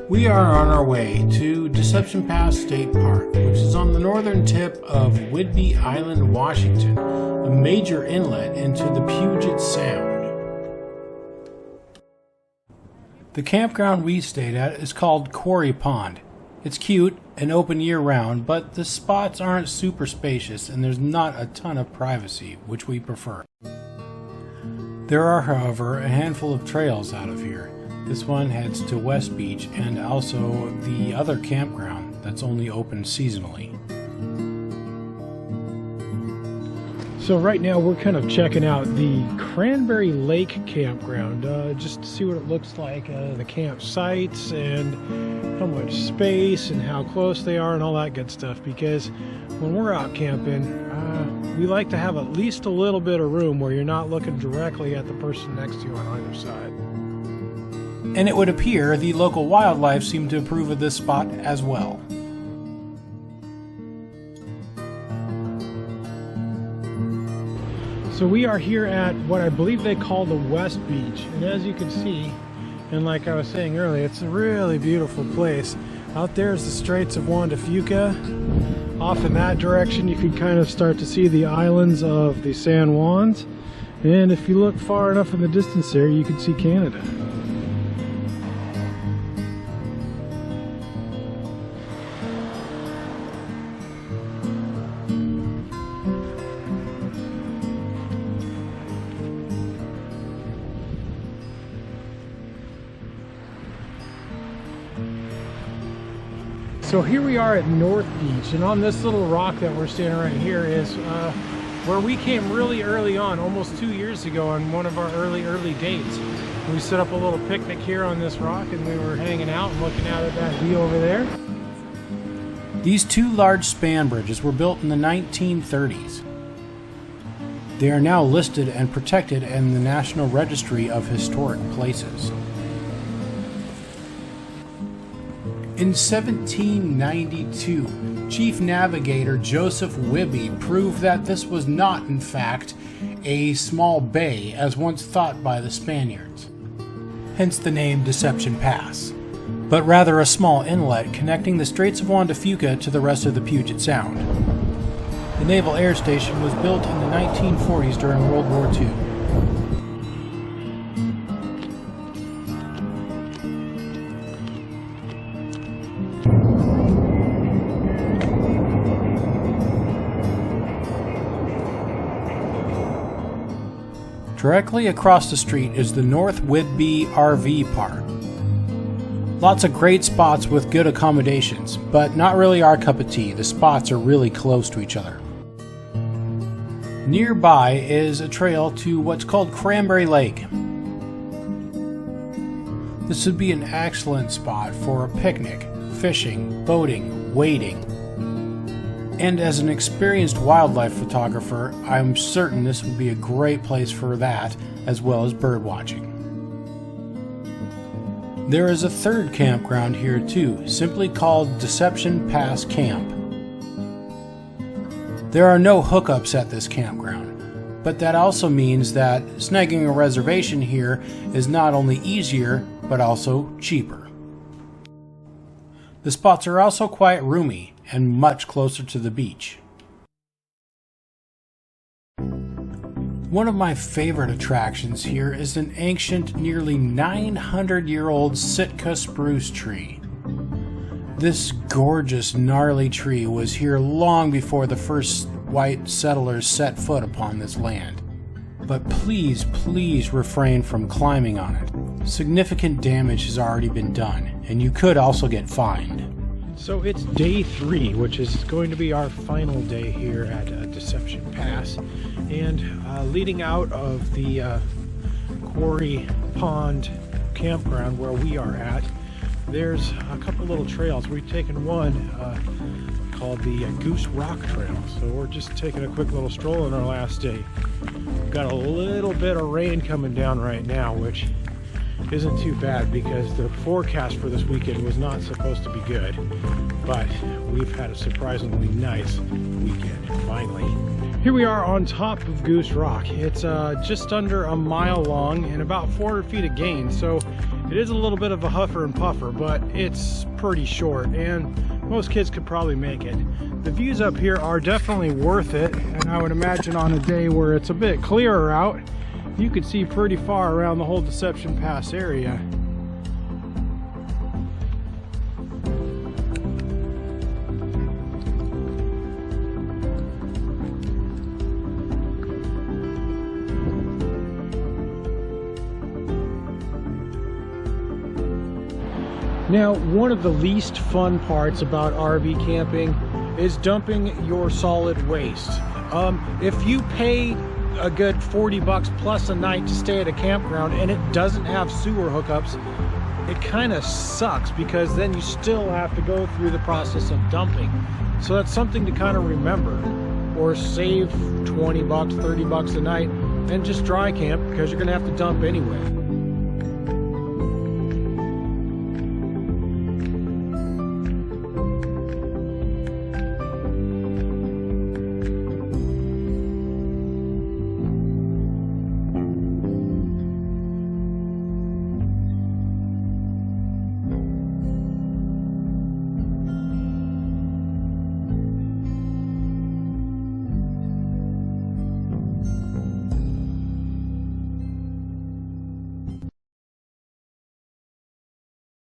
We are on our way to Deception Pass State Park, which is on the northern tip of Whidbey Island, Washington, a major inlet into the Puget Sound. The campground we stayed at is called Quarry Pond. It's cute and open year-round, but the spots aren't super spacious and there's not a ton of privacy, which we prefer. There are, however, a handful of trails out of here. This one heads to West Beach and also the other campground that's only open seasonally. So right now we're kind of checking out the Cranberry Lake campground, just to see what it looks like, the campsites and how much space and how close they are and all that good stuff, because when we're out camping, we like to have at least a little bit of room where you're not looking directly at the person next to you on either side. And it would appear the local wildlife seemed to approve of this spot as well. So we are here at what I believe they call the West Beach, and as you can see, and like I was saying earlier, it's a really beautiful place. Out there is the Straits of Juan de Fuca. Off in that direction you can kind of start to see the islands of the San Juans, and if you look far enough in the distance there you can see Canada. So here we are at North Beach, and on this little rock that we're standing right here is where we came really early on, almost 2 years ago, on one of our early dates. We set up a little picnic here on this rock and we were hanging out and looking out at that view over there. These two large span bridges were built in the 1930s. They are now listed and protected in the National Registry of Historic Places. In 1792, Chief Navigator Joseph Whidbey proved that this was not, in fact, a small bay as once thought by the Spaniards, hence the name Deception Pass, but rather a small inlet connecting the Straits of Juan de Fuca to the rest of the Puget Sound. The Naval Air Station was built in the 1940s during World War II. Directly across the street is the North Whidbey RV Park. Lots of great spots with good accommodations, but not really our cup of tea. The spots are really close to each other. Nearby is a trail to what's called Cranberry Lake. This would be an excellent spot for a picnic, fishing, boating, wading. And as an experienced wildlife photographer, I'm certain this would be a great place for that, as well as bird watching. There is a third campground here too, simply called Deception Pass Camp. There are no hookups at this campground, but that also means that snagging a reservation here is not only easier, but also cheaper. The spots are also quite roomy and much closer to the beach. One of my favorite attractions here is an ancient, nearly 900-year-old Sitka spruce tree. This gorgeous, gnarly tree was here long before the first white settlers set foot upon this land. But please, please refrain from climbing on it. Significant damage has already been done, and you could also get fined. So it's day 3, which is going to be our final day here at Deception Pass, and leading out of the Quarry Pond campground where we are at, there's a couple little trails. We've taken one called the Goose Rock Trail, so we're just taking a quick little stroll on our last day. We've got a little bit of rain coming down right now, which isn't too bad because the forecast for this weekend was not supposed to be good. But we've had a surprisingly nice weekend, finally. Here we are on top of Goose Rock. It's just under a mile long and about 400 feet of gain, so it is a little bit of a huffer and puffer, but it's pretty short and most kids could probably make it. The views up here are definitely worth it, and I would imagine on a day where it's a bit clearer out, you could see pretty far around the whole Deception Pass area. Now, one of the least fun parts about RV camping is dumping your solid waste. If you pay a good 40 bucks plus a night to stay at a campground and it doesn't have sewer hookups, it kind of sucks because then you still have to go through the process of dumping. So that's something to kind of remember. Or save 20 bucks, 30 bucks a night and just dry camp because you're gonna have to dump anyway.